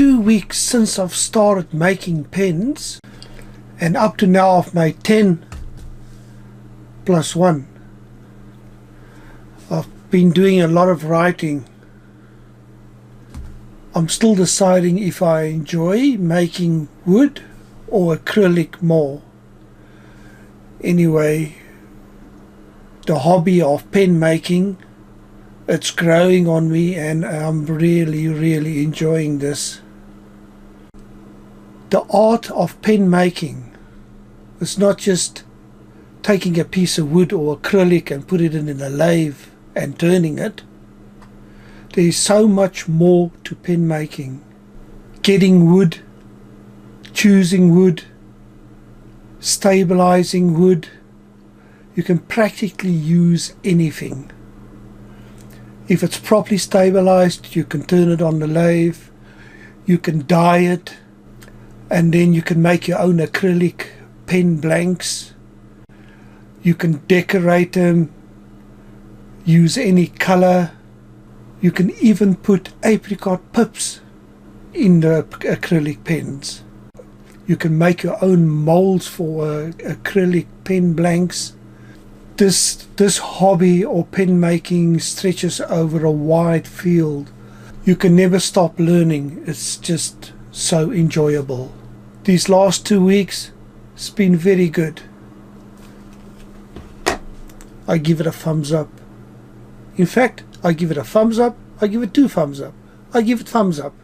2 weeks since I've started making pens, and up to now I've made 10 plus 1. I've been doing a lot of writing. I'm still deciding if I enjoy making wood or acrylic more. Anyway, the hobby of pen making, it's growing on me, and I'm really enjoying this. The art of pen making is not just taking a piece of wood or acrylic and put it in a lathe and turning it. There is so much more to pen making. Getting wood, choosing wood, stabilizing wood. You can practically use anything. If it's properly stabilized, you can turn it on the lathe, you can dye it, and then you can make your own acrylic pen blanks. You can decorate them, use any color. You can even put apricot pips in the acrylic pens. You can make your own molds for acrylic pen blanks. This hobby or pen making stretches over a wide field. You can never stop learning. It's just so enjoyable. These last 2 weeks, it's been very good. I give it a thumbs up. In fact, I give it a thumbs up, I give it 2 thumbs up, I give it thumbs up.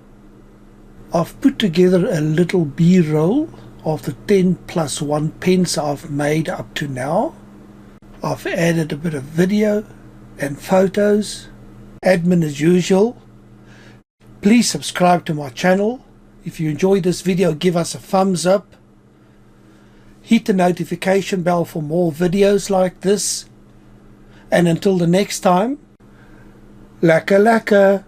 I've put together a little B-roll of the 10 plus 1 pens I've made up to now. I've added a bit of video and photos. Admin as usual. Please subscribe to my channel. If you enjoyed this video, give us a thumbs up. Hit the notification bell for more videos like this. And until the next time, lekker lekker.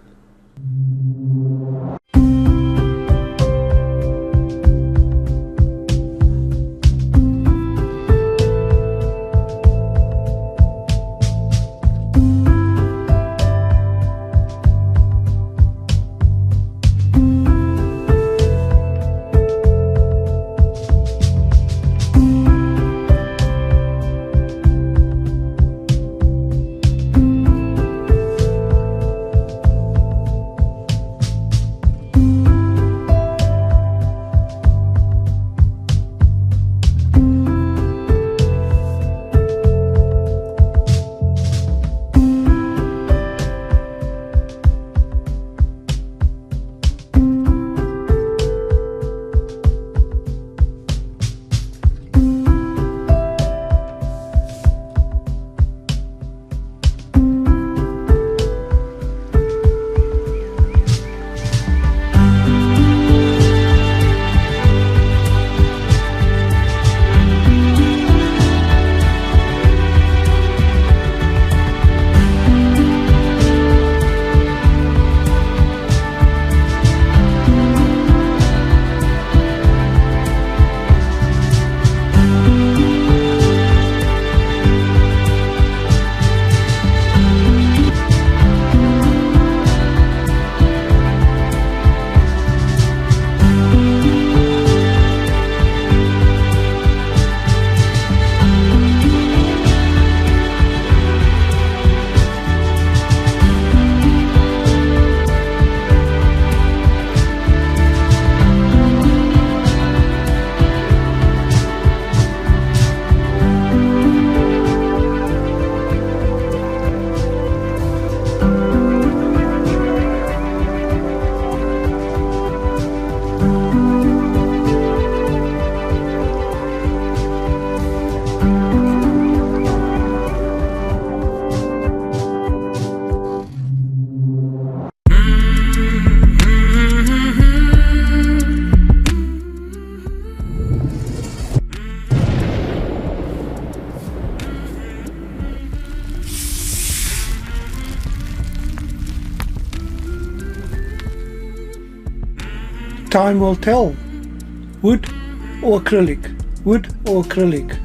Time will tell. Wood or acrylic? Wood or acrylic?